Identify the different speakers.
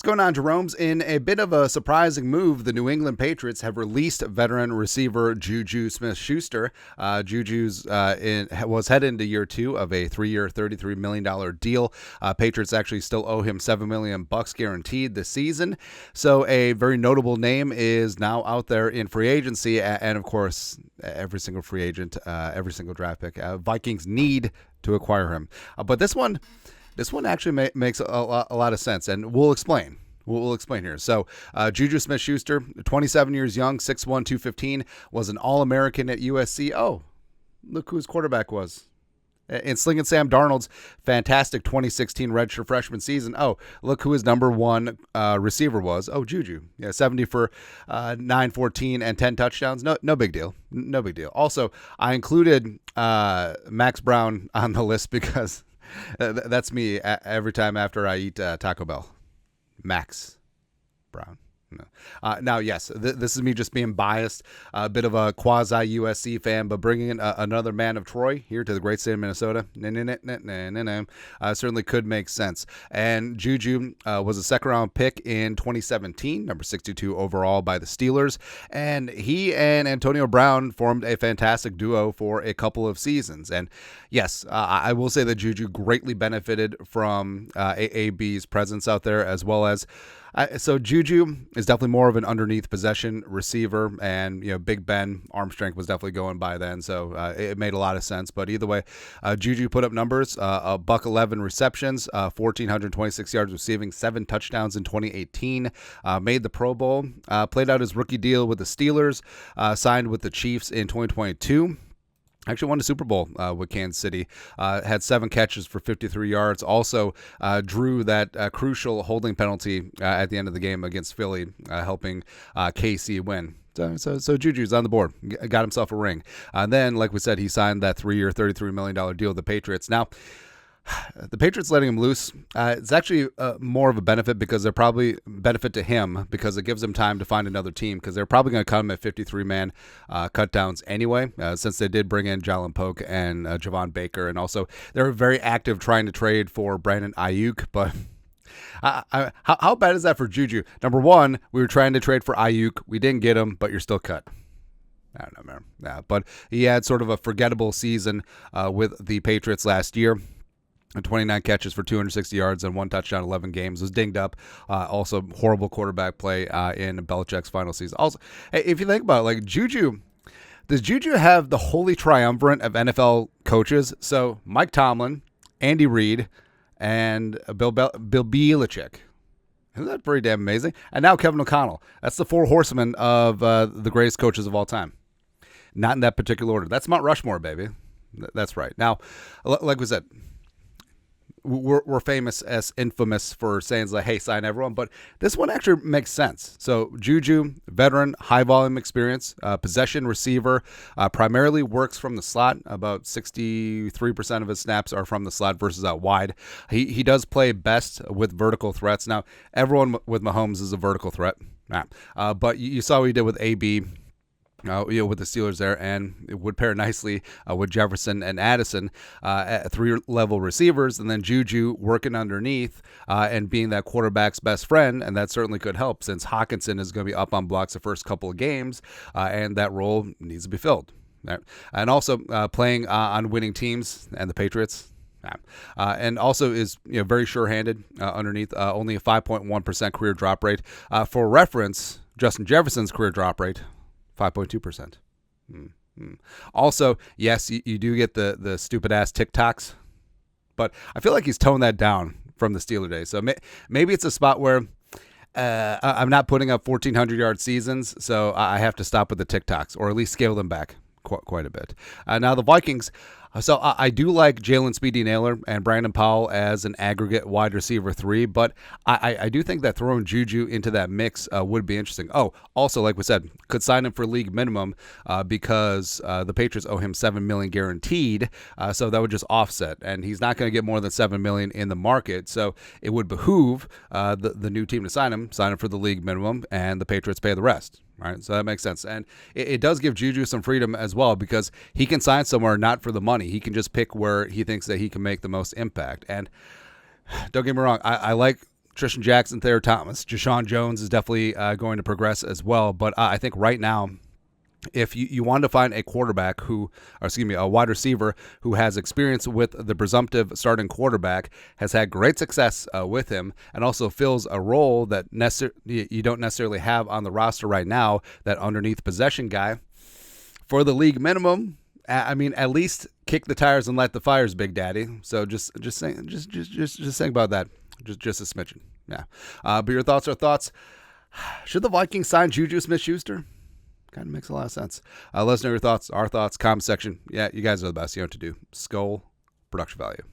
Speaker 1: going on, Jerome's? In a bit of a surprising move, the New England Patriots have released veteran receiver JuJu Smith-Schuster. JuJu's was headed into year 2 of a 3-year, $33 million deal. Patriots actually still owe him $7 million guaranteed this season. So a very notable name is now out there in free agency, and of course, every single free agent, every single draft pick, Vikings need to acquire him. But this one actually makes a lot of sense, and we'll explain. We'll explain here. So, JuJu Smith-Schuster, 27 years young, 6'1", 215, was an All-American at USC. Oh, look who his quarterback was. In Slinging Sam Darnold's fantastic 2016 redshirt freshman season. Oh, look who his number 1 receiver was. Oh, JuJu. Yeah, 70 for 914 and 10 touchdowns. No big deal. No big deal. Also, I included Max Brown on the list because that's me every time after I eat Taco Bell. Max Brown. No. Now, yes, this is me just being biased, a bit of a quasi-USC fan, but bringing in another man of Troy here to the great state of Minnesota certainly could make sense. And JuJu was a second-round pick in 2017, number 62 overall by the Steelers, and he and Antonio Brown formed a fantastic duo for a couple of seasons. And yes, I will say that JuJu greatly benefited from AAB's presence out there, as well as so JuJu is definitely more of an underneath possession receiver, and Big Ben arm strength was definitely going by then, so it made a lot of sense. But either way, JuJu put up numbers: $111 receptions, 1,426 yards receiving, 7 touchdowns in 2018. Made the Pro Bowl, played out his rookie deal with the Steelers, signed with the Chiefs in 2022. Actually won a Super Bowl with Kansas City. Had 7 catches for 53 yards. Also drew that crucial holding penalty at the end of the game against Philly, helping KC win. So JuJu's on the board. Got himself a ring. Then, like we said, he signed that 3-year, $33 million deal with the Patriots. Now, the Patriots letting him loose, it's actually more of a benefit, because they're probably benefit to him, because it gives him time to find another team, because they're probably going to cut him at 53-man cutdowns anyway, since they did bring in Jalen Polk and Javon Baker, and also they're very active trying to trade for Brandon Ayuk. But how bad is that for JuJu? Number one, we were trying to trade for Ayuk, we didn't get him, but you're still cut. I don't know, man. Yeah, but he had sort of a forgettable season with the Patriots last year. 29 catches for 260 yards and 1 touchdown, 11 games. Was dinged up. Also, horrible quarterback play in Belichick's final season. Also, if you think about it, like does JuJu have the holy triumvirate of NFL coaches? So Mike Tomlin, Andy Reid, and Bill Belichick. Isn't that pretty damn amazing? And now Kevin O'Connell. That's the 4 horsemen of the greatest coaches of all time. Not in that particular order. That's Mount Rushmore, baby. That's right. Now, like we said, we're famous as infamous for saying like, hey, sign everyone, but this one actually makes sense. So JuJu, veteran, high volume experience, possession receiver, primarily works from the slot. About 63% of his snaps are from the slot versus out wide. He does play best with vertical threats. Now, everyone with Mahomes is a vertical threat, but you saw what he did with AB. With the Steelers there, and it would pair nicely with Jefferson and Addison at 3-level receivers, and then JuJu working underneath and being that quarterback's best friend, and that certainly could help, since Hawkinson is going to be up on blocks the first couple of games, and that role needs to be filled. And also playing on winning teams, and the Patriots. And also is very sure-handed underneath, only a 5.1% career drop rate. For reference, Justin Jefferson's career drop rate, 5.2%. Also, yes, you do get the stupid-ass TikToks, but I feel like he's toned that down from the Steeler days. So maybe it's a spot where I'm not putting up 1,400-yard seasons, so I have to stop with the TikToks, or at least scale them back quite a bit. Now, the Vikings... So I do like Jalen Speedy Naylor and Brandon Powell as an aggregate wide receiver 3, but I do think that throwing JuJu into that mix would be interesting. Oh, also, like we said, could sign him for league minimum because the Patriots owe him $7 million guaranteed, so that would just offset, and he's not going to get more than $7 million in the market, so it would behoove the new team to sign him for the league minimum, and the Patriots pay the rest. Right, so that makes sense. And it does give JuJu some freedom as well, because he can sign somewhere not for the money. He can just pick where he thinks that he can make the most impact. And don't get me wrong, I like Tristan Jackson, Thayer Thomas, Jashawn Jones is definitely going to progress as well. But I think right now, if you want to find a quarterback a wide receiver who has experience with the presumptive starting quarterback, has had great success with him, and also fills a role that you don't necessarily have on the roster right now, that underneath possession guy, for the league minimum, I mean, at least kick the tires and light the fires, Big Daddy. So just saying about that, just a smidgen, yeah. But your thoughts are thoughts. Should the Vikings sign JuJu Smith-Schuster? Kind of makes a lot of sense. Let us know your thoughts, our thoughts, comment section. Yeah, you guys are the best. You know what to do. Skull, production value.